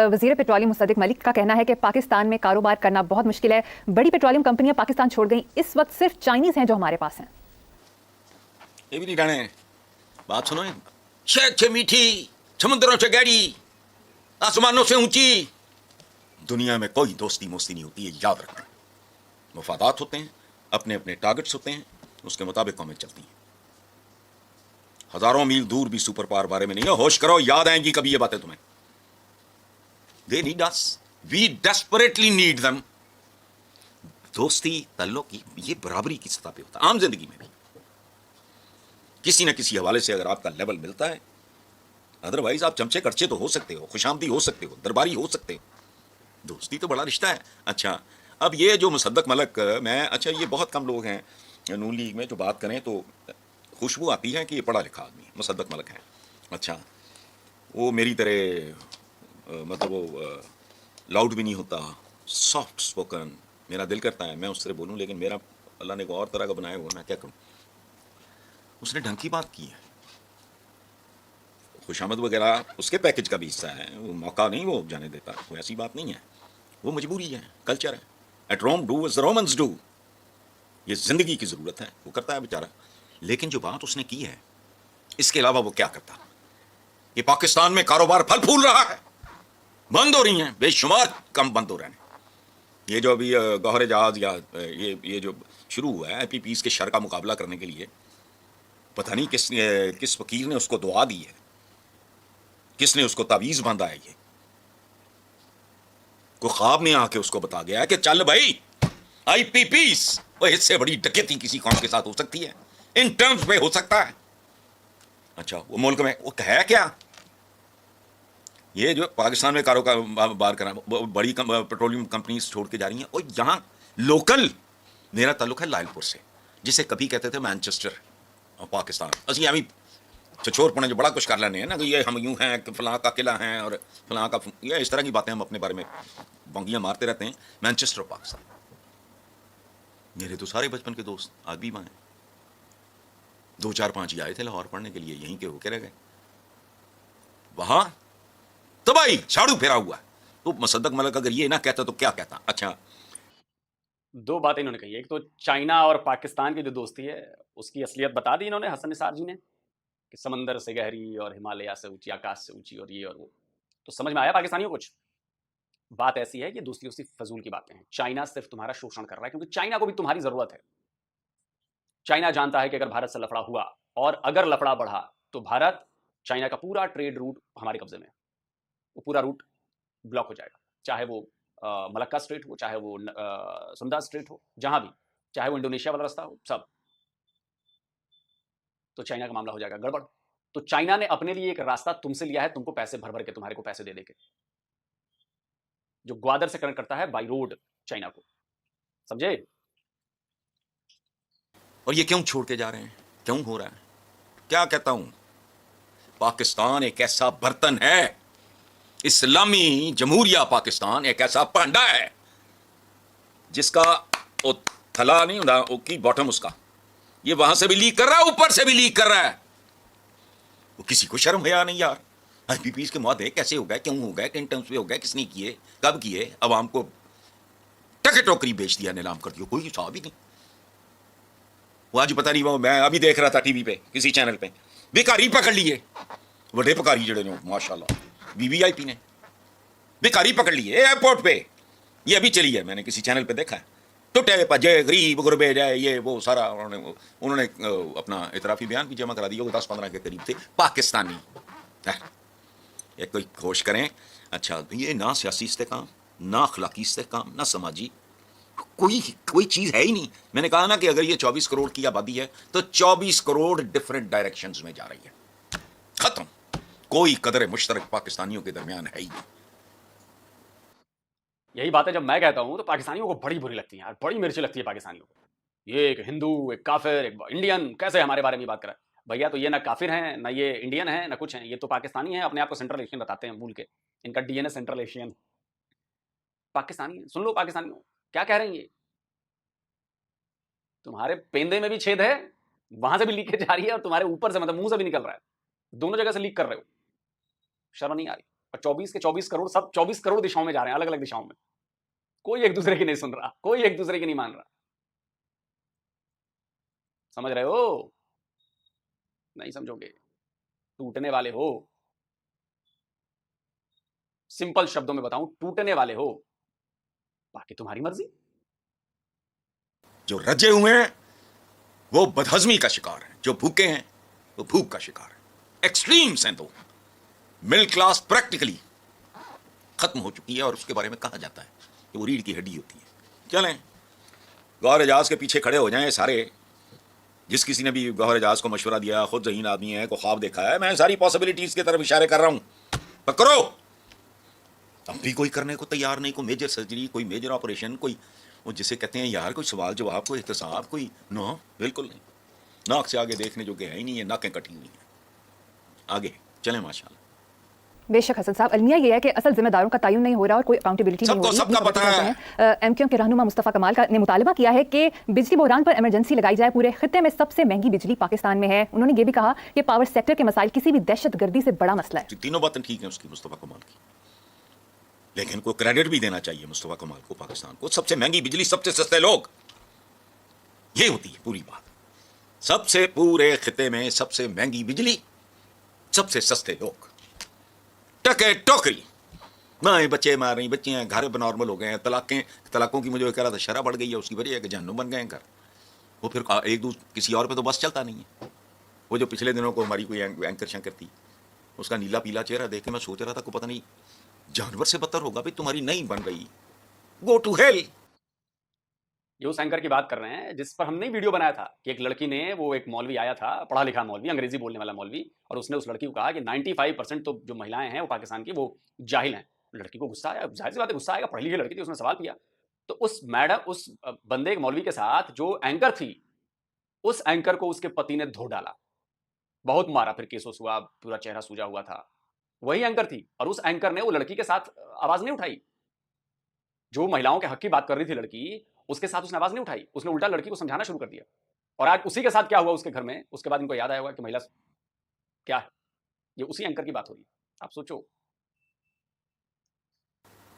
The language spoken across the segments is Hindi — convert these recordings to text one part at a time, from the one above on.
वज़ीर पेट्रोलियम मुसद्दिक मलिक का कहना है कि पाकिस्तान में कारोबार करना बहुत मुश्किल है। बड़ी पेट्रोलियम कंपनियां पाकिस्तान छोड़ गई। इस वक्त सिर्फ चाइनीज़ हैं जो हमारे पास हैं। ये भी नहीं जाने बात सुनो, अच्छे मीठी, समुद्रों से गहरी, आसमानों से ऊंची। दुनिया में कोई दोस्ती मोस्ती नहीं होती है, याद रखना। मुफादात होते हैं, अपने अपने टारगेट्स होते हैं, उसके मुताबिक कौमें चलती हैं। हजारों मील दूर भी सुपर पावर बारे में नहीं है। होश करो, याद आएंगी कभी ये बातें तुम्हें। They need us. We desperately need them. दोस्ती ताल्लुक की ये बराबरी की सतह पे होता है, आम जिंदगी में भी किसी न किसी हवाले से अगर आपका लेवल मिलता है। अदरवाइज आप चमचे कड़चे तो हो सकते हो, खुशामदी हो सकते हो, दरबारी हो सकते हो, दोस्ती तो बड़ा रिश्ता है। अच्छा, अब ये जो मुसद्दक मलिक, अच्छा ये बहुत कम लोग हैं नून लीग में जो बात करें तो खुशबू आती है कि ये पढ़ा लिखा आदमी मुसद्दक मलिक है। अच्छा, वो मेरी तरह मतलब वो लाउड भी नहीं होता, सॉफ्ट स्पोकन। मेरा दिल करता है मैं उससे बोलूं, लेकिन मेरा अल्लाह ने को और तरह का बनाया हुआ, मैं क्या करूं। उसने ढंग की बात की है, खुशामद वगैरह उसके पैकेज का भी हिस्सा है, वो मौका नहीं वो जाने देता, वो ऐसी बात नहीं है, वो मजबूरी है, कल्चर है। At Rome do as the Romans do, ये जिंदगी की ज़रूरत है, वो करता है बेचारा। लेकिन जो बात उसने की है, इसके अलावा वो क्या करता। ये पाकिस्तान में कारोबार फल फूल रहा है, बंद हो रही हैं, बेशुमार कम बंद हो रहे हैं। ये जो अभी गौहर जहाज या ये जो शुरू हुआ है IPPs के शर का मुकाबला करने के लिए, पता नहीं किस वकील ने उसको दुआ दी है, किसने उसको तावीज़ बांधा है। ये को ख्वाब में आके उसको बता गया है कि चल भाई IPPs, वो इससे बड़ी डकैती किसी कौम के साथ हो सकती है, इन टर्म्स पे हो सकता है। अच्छा, वो मुल्क में वो है क्या, ये जो पाकिस्तान में कारोबार करा बड़ी पेट्रोलियम कंपनीज छोड़ के जा रही हैं, और यहाँ लोकल मेरा ताल्लुक है लायलपुर से, जिसे कभी कहते थे मैनचेस्टर पाकिस्तान। असि अभी छोर पड़े जो बड़ा कुछ कर लेने हैं ना, कि ये हम यूं हैं कि फलां का किला है और फलां का, ये इस तरह की बातें हम अपने बारे में बंगियां मारते रहते हैं। मैनचेस्टर पाकिस्तान, मेरे तो सारे बचपन के दोस्त आज भी वहाँ हैं। 2 4 5 ही आए थे लाहौर पढ़ने के लिए, यहीं के होके रह गए। वहां तो भाई झाड़ू फेरा हुआ। तो मुसद्दक मलिक अगर ये ना कहता तो क्या कहता। अच्छा, 2 बातें इन्होंने कही। एक तो चाइना और पाकिस्तान की जो दोस्ती है उसकी असलियत बता दी इन्होंने, हसन निसार जी ने, कि समंदर से गहरी और हिमालय से ऊंची, आकाश से ऊंची और ये और वो। तो समझ में आया पाकिस्तानियों को कुछ। बात ऐसी है कि दोस्ती दोस्ती फजूल की बातें हैं। चाइना सिर्फ तुम्हारा शोषण कर रहा है, क्योंकि चाइना को भी तुम्हारी जरूरत है। चाइना जानता है कि अगर भारत से लफड़ा हुआ और अगर लफड़ा बढ़ा तो भारत, चाइना का पूरा ट्रेड रूट हमारे कब्जे में है। वो पूरा रूट ब्लॉक हो जाएगा, चाहे वो मलक्का स्ट्रेट हो, चाहे वो सुंदा स्ट्रेट हो, जहां भी, चाहे वो इंडोनेशिया वाला रास्ता हो, सब। तो चाइना का मामला हो जाएगा गड़बड़। तो चाइना ने अपने लिए एक रास्ता तुमसे लिया है, तुमको पैसे भर भर के, तुम्हारे को पैसे दे देके, जो ग्वादर से कनेक्ट करता है बाई रोड चाइना को, समझे। और ये क्यों छोड़ के जा रहे हैं, क्यों हो रहा है। क्या कहता हूं, पाकिस्तान एक ऐसा बर्तन है, इस्लामी जमहूरिया पाकिस्तान एक ऐसा भांडा है जिसका वो थला नहीं होता, वो की बॉटम उसका, ये वहां से भी लीक कर रहा है, ऊपर से भी लीक कर रहा है। वो किसी को शर्म है नहीं यार। IPPs के मुआदे कैसे हो गए, क्यों हो गए, किन टर्म्स पे हो गए, किसने किए, कब किए, अवाम को टके टोकरी बेच दिया, नीलाम कर दिया, कोई हिसाब ही नहीं। वो आज पता नहीं, वो मैं अभी देख रहा था टीवी पे किसी चैनल पे, भिखारी पकड़ लिए, बड़े भिखारी जड़े ने माशाल्लाह, VVIP ने भिखारी पकड़ लिए एयरपोर्ट पे। ये अभी चली है, मैंने किसी चैनल पे देखा है। टुटे पजे गरीब गुरबे जाए, ये वो सारा उन्होंने अपना इतराफी बयान भी जमा करा दिया। वो 10-15 के करीब थे पाकिस्तानी। ये कोई खोश करें। अच्छा, ये ना सियासी इस्तेकाम, ना अखलाकी इस्तेकाम, ना समाजी कोई चीज है ही नहीं। मैंने कहा ना कि अगर ये 24 करोड़ की आबादी है तो 24 करोड़ डिफरेंट डायरेक्शंस में जा रही है। खत्म, कोई कदर मुश्तरक पाकिस्तानियों के दरमियान है ही नहीं। यही बातें जब मैं कहता हूं तो पाकिस्तानियों को बड़ी बुरी लगती है यार, बड़ी मिर्ची लगती है पाकिस्तानियों को। ये एक हिंदू, एक काफिर, एक इंडियन, कैसे हमारे बारे में बात करा। भैया तो ये ना काफिर हैं, ना ये इंडियन है, ना कुछ हैं, ये तो पाकिस्तानी हैं, अपने आप को सेंट्रल एशियन बताते हैं भूल के। इनका DNA सेंट्रल एशियन। पाकिस्तानी है, सुन लो पाकिस्तानियों क्या कह रहे हैं ये। तुम्हारे पेंदे में भी छेद है, वहां से भी लीकेज आ रही है, और तुम्हारे ऊपर से मतलब मुंह से भी निकल रहा है, दोनों जगह से लीक कर रहे हो। शर्म नहीं आ रही। और 24 के 24 करोड़ सब 24 करोड़ दिशाओं में जा रहे हैं, अलग अलग दिशाओं में। कोई एक दूसरे की नहीं सुन रहा, कोई एक दूसरे की नहीं मान रहा। समझ रहे हो? नहीं समझोगे, टूटने वाले हो। सिंपल शब्दों में बताऊं, टूटने वाले हो, बाकी तुम्हारी मर्जी। जो रजे हुए हैं वो बदहजमी का शिकार है, जो भूखे हैं वो भूख का शिकार है। एक्सट्रीम्स हैं दो। मिडिल क्लास प्रैक्टिकली खत्म हो चुकी है और उसके बारे में कहा जाता है कि वो रीढ़ की हड्डी होती है। चलें गौहर एजाज के पीछे खड़े हो जाएं सारे। जिस किसी ने भी गौहर एजाज को मशवरा दिया, खुद ज़हीन आदमी है, को ख्वाब देखा है, मैं सारी पॉसिबिलिटीज की तरफ इशारे कर रहा हूं, पकड़ो। अब भी कोई करने को तैयार नहीं, कोई मेजर सर्जरी, कोई मेजर ऑपरेशन, कोई वो जिसे कहते हैं यार कोई सवाल जवाब, कोई एहतसाब, कोई नो, बिल्कुल नहीं। नाक से आगे देखने जो कि है ही नहीं है, नाकें कटी हुई हैं। आगे चलें माशाल्लाह। बेशक हसन साहब, अलमिया ये है कि असल जिम्मेदारों का तयन नहीं हो रहा और कोई अकाउंटेबिलिटी नहीं हो रही। सबका पता है। एमक्यूएम के रहनुमा मुस्तफ़ा कमाल का ने मुतालबा किया है कि बिजली बहरान पर इमरजेंसी लगाई जाए। पूरे खित्ते में सबसे महंगी बिजली पाकिस्तान में है। उन्होंने ये भी कहा कि पावर सेक्टर के मसाइल किसी भी दहशतगर्दी से बड़ा मसला है। तीनों बातें ठीक हैं उसकी, मुस्तफ़ा कमाल की, लेकिन कोई क्रेडिट भी देना चाहिए मुस्तफ़ा कमाल को, पाकिस्तान को। सबसे महंगी बिजली, सबसे सस्ते लोग, ये होती है पूरी बात। सबसे पूरे खिते में सबसे महंगी बिजली, सबसे सस्ते लोग, टके टोकरी, माए बच्चे मार रही, बच्चे हैं, घर नॉर्मल हो गए हैं, तलाकों की मुझे कह रहा था शरह बढ़ गई है, उसकी वजह है कि जहन्नुम बन गए हैं घर। वो फिर एक दूसरे किसी और पे तो बस चलता नहीं है। वो जो पिछले दिनों को हमारी कोई एंकर शंकर थी, उसका नीला पीला चेहरा देख के मैं सोच रहा था को पता नहीं जानवर से बदतर होगा भाई, तुम्हारी नहीं बन रही, गो टू हेल। ये उस एंकर की बात कर रहे हैं जिस पर हमने वीडियो बनाया था कि एक लड़की ने, वो एक मौलवी आया था, पढ़ा लिखा मौलवी, अंग्रेजी बोलने वाला मौलवी, और उसने उस लड़की को कहा कि 95% तो जो महिलाएं हैं वो पाकिस्तान की वो जाहिल हैं। लड़की को गुस्सा आया, जाहिर सी बात है गुस्सा आएगा, पढ़ी लिखी लड़की थी, उसने सवाल किया। तो उस बंदे एक मौलवी के साथ जो एंकर थी, उस एंकर को उसके पति ने धो डाला, बहुत मारा, फिर केस वोस हुआ, पूरा चेहरा सूजा हुआ था। वही एंकर थी और उस एंकर ने वो लड़की के साथ आवाज नहीं उठाई। जो महिलाओं के हक की बात कर रही थी लड़की, उसके साथ उसने आवाज नहीं उठाई, उसने उल्टा लड़की को समझाना शुरू कर दिया। और आज उसी के साथ क्या हुआ उसके घर में, उसके बाद इनको याद आया होगा कि महिला क्या है। ये उसी एंकर की बात हो रही है, आप सोचो।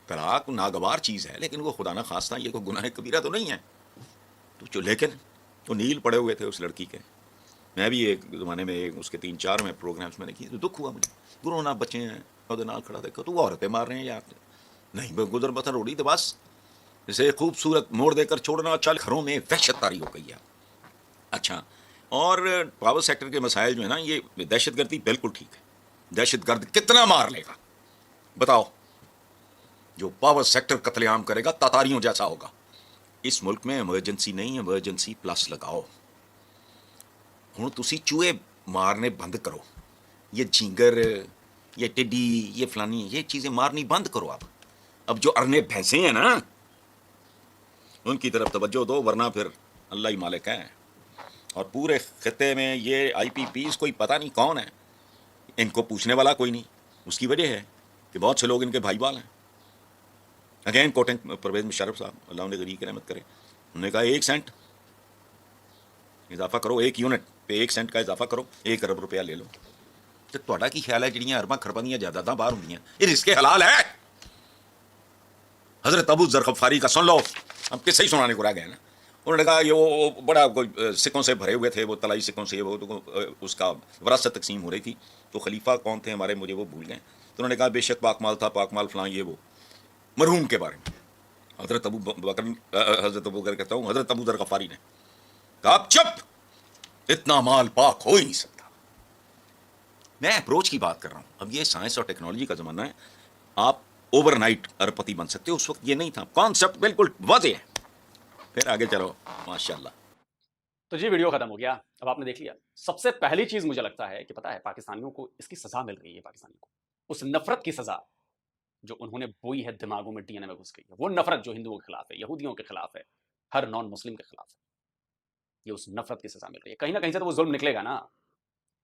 तलाक नागवार चीज है, लेकिन वो खुदा ना खास्ता ये कोई गुनाह कबीरा तो नहीं है। तो जो लेकिन तो नील पड़े हुए थे उस लड़की के। मैं भी एक ज़माने में उसके 3-4 में प्रोग्राम्स मैंने किए, तो दुख हुआ मुझे। गुरु ना बच्चे हैं और नाल खड़ा देखो तो वो औरतें मार रहे हैं यार, नहीं गुजर बसर हो रही तो बस इसे खूबसूरत मोड़ देकर छोड़ना। अच्छा, घरों में वहशत तारी हो गई है। अच्छा, और पावर सेक्टर के मसाइल जो है ना, ये दहशतगर्दी बिल्कुल ठीक है। दहशतगर्द कितना मार लेगा बताओ? जो पावर सेक्टर कत्लेआम करेगा तातारियों जैसा होगा। इस मुल्क में इमरजेंसी नहीं, इमरजेंसी प्लस लगाओ। हुण तुसी चूहे मारने बंद करो, ये झींगर, ये टिड्डी, ये फलानी, ये चीजें मारनी बंद करो। अब जो अरने भैंसे हैं ना, उनकी तरफ तवज्जो दो, वरना फिर अल्लाह ही मालिक है। और पूरे खिते में ये IPPs कोई पता नहीं कौन है, इनको पूछने वाला कोई नहीं। उसकी वजह है कि बहुत से लोग इनके भाई बाल हैं। अगेन कोटिंग परवेज मुशर्रफ साहब, अल्लाह उन्हें गरीब की रहमत करे, उन्होंने कहा 1 सेंट इजाफा करो, 1 यूनिट पे 1 सेंट का इजाफा करो, 1 अरब रुपया ले लो। तो ਤੁਹਾਡਾ ਕੀ ख्याल है ਜਿਹੜੀਆਂ अरबा खरबा ਦੀਆਂ जायदादां बाहर ਹੁੰਦੀਆਂ, ये रिस्के हलाल है? हजरत अबू जर गफ्फारी का सुन लो, अब किससे ही सुनाने को रह गए ना। उन्होंने कहा ये वो बड़ा कोई सिक्कों से भरे हुए थे, वो तलाई सिक्कों से, वो तो उसका वरासत तकसीम हो रही थी, तो खलीफा कौन थे हमारे, मुझे वो भूल गए। तो उन्होंने कहा बेशक पाकमाल था, पाकमाल फलां, ये वो मरहूम के बारे में हजरत अबू बकर कहता हूँ, हजरत अबू जर गफ्फारी ने कहा आप चुप, इतना माल पाक हो ही नहीं सकता। मैं अप्रोच की बात कर रहा हूं। अब ये साइंस और टेक्नोलॉजी का जमाना है, आप ओवरनाइट अरबपति बन सकते हो, उस वक्त ये नहीं था। कॉन्सेप्ट बिल्कुल वाज़ेह है। फिर आगे चलो माशाल्लाह। तो जी वीडियो खत्म हो गया, अब आपने देख लिया। सबसे पहली चीज मुझे लगता है कि पता है, पाकिस्तानियों को इसकी सजा मिल रही है, पाकिस्तानियों को उस नफरत की सजा जो उन्होंने बोई है, दिमागों में DNA में घुस गई है। वो नफरत जो हिंदुओं के खिलाफ है, यहूदियों के खिलाफ है, हर नॉन मुस्लिम के खिलाफ है, ये उस नफरत की सजा मिल रही है। कहीं ना कहीं से तो वो जुल्म निकलेगा ना।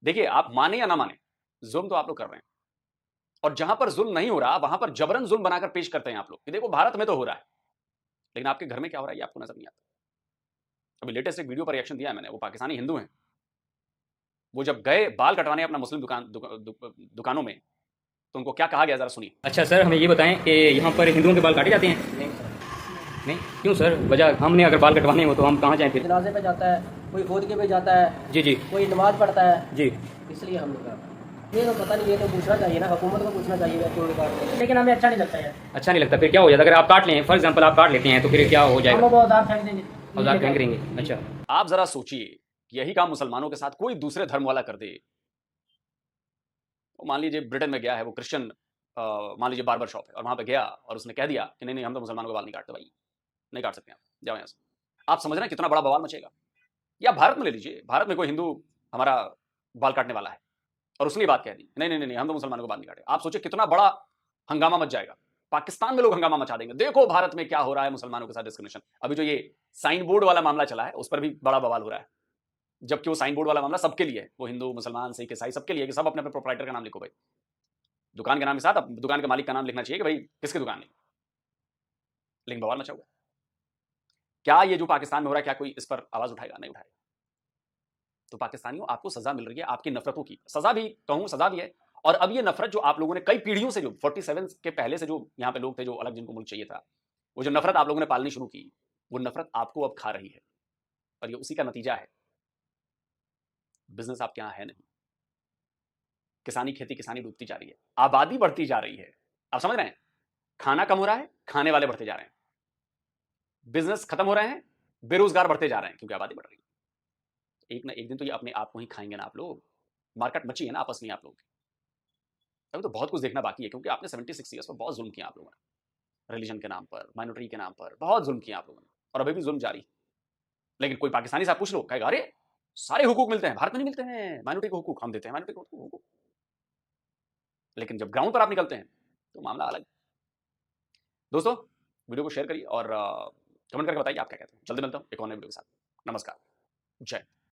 देखिए, आप माने या ना माने, जुल्म तो आप लोग कर रहे हैं, और जहां पर जुल्म नहीं हो रहा वहां पर जबरन जुल्म बनाकर पेश करते हैं आप लोग कि देखो भारत में तो हो रहा है, लेकिन आपके घर में क्या हो रहा है ये आपको नजर नहीं आता। अभी लेटेस्ट एक वीडियो पर रिएक्शन दिया है मैंने, वो पाकिस्तानी हिंदू हैं, वो जब गए बाल कटवाने अपना मुस्लिम दुकानों में, तो उनको क्या कहा गया जरा सुनिए। अच्छा सर, हमें ये बताएं कि यहाँ पर हिंदुओं के बाल काटे जाते हैं? नहीं सर, नहीं, क्यों सर? वजह, हमने अगर बाल कटवाने हो तो हम कहाँ जाएं फिर? जनाजे पे जाता है, कोई फौत के पे जाता है, जी जी कोई नमाज पढ़ता है, जी। इसलिए हम लोग करते हैं। ये तो पता नहीं, ये तो पूछना चाहिए ना, हुकूमत को पूछना चाहिए क्यों नहीं काटते, लेकिन हमें अच्छा नहीं लगता है। अच्छा नहीं लगता? फिर क्या हो जाता? अगर आप काट लें, फॉर एग्जाम्पल आप काट लेते हैं, तो फिर क्या हो हम जाएगा? लोग वो औजार फेंक देंगे, औजार फेंक देंगे? अच्छा। आप जरा सोचिए, यही काम मुसलमानों के साथ कोई दूसरे धर्म वाला कर दे। तो मान लीजिए ब्रिटेन में गया है वो क्रिश्चियन, मान लीजिए बार्बर शॉप है, और वहां पे गया और उसने कह दिया कि नहीं नहीं, हम तो मुसलमानों के बाल नहीं काटते भाई, नहीं काट सकते, आप जाओ यहाँ से। आप समझ रहे हैं कितना बड़ा बवाल मचेगा? या भारत में ले लीजिए, भारत में कोई हिंदू हमारा बाल काटने वाला है और उसने ये बात कह दी, नहीं नहीं नहीं, हम तो मुसलमानों को बाल नहीं काटे। आप सोचिए कितना बड़ा हंगामा मच जाएगा। पाकिस्तान में लोग हंगामा मचा देंगे, देखो भारत में क्या हो रहा है मुसलमानों के साथ डिस्क्रिमिनेशन। अभी जो ये साइन बोर्ड वाला मामला चला है उस पर भी बड़ा बवाल हो रहा है, जबकि वो साइन बोर्ड वाला मामला सबके लिए है, वो हिंदू मुसलमान सिख ईसाई सबके लिए, कि सब अपने अपने प्रोप्राइटर का नाम लिखो भाई, दुकान के नाम के साथ अब दुकान के मालिक का नाम लिखना चाहिए कि भाई किसकी दुकान है। लेकिन बवाल मचा हुआ है। क्या ये जो पाकिस्तान में हो रहा है, क्या कोई इस पर आवाज उठाएगा? नहीं उठाएगा। तो पाकिस्तानियों, आपको सजा मिल रही है आपकी नफरतों की, सजा भी कहूं, सजा भी है। और अब ये नफरत जो आप लोगों ने कई पीढ़ियों से, जो 47 के पहले से जो यहाँ पे लोग थे जो अलग, जिनको मुल्क चाहिए था, वो जो नफरत आप लोगों ने पालनी शुरू की, वो नफरत आपको अब खा रही है। और ये उसी का नतीजा है। बिजनेस आपके यहाँ है नहीं, किसानी खेती किसानी डूबती जा रही है, आबादी बढ़ती जा रही है। आप समझ रहे हैं? खाना कम हो रहा है, खाने वाले बढ़ते जा रहे हैं, बिजनेस खत्म हो रहे हैं, बेरोजगार बढ़ते जा रहे हैं, क्योंकि आबादी बढ़ रही है। एक ना एक दिन तो ये अपने आप को ही खाएंगे ना आप लोग। मार्केट मची है ना आपस में आप लोग। अभी तो बहुत कुछ देखना बाकी है, क्योंकि आपने 76 ईयर्स पर बहुत जुल्म किया आप लोगों ने, रिलीजन के नाम पर, माइनॉरिटी के नाम पर बहुत जुल्म किया आप लोगों ने, और अभी भी जुल्म जारी। लेकिन कोई पाकिस्तानी से आप पूछ लो, कहेगा अरे सारे हुकूक मिलते हैं, भारत में नहीं मिलते हैं माइनॉरिटी को हुकूक, हम देते हैं माइनॉरिटी को हुकूक। लेकिन जब ग्राउंड पर आप निकलते हैं तो मामला अलग। दोस्तों, वीडियो को शेयर करिए और कमेंट करके बताइए आप क्या कहते हैं। जल्दी मिलता हूं एक और नए वीडियो के साथ। नमस्कार, जय।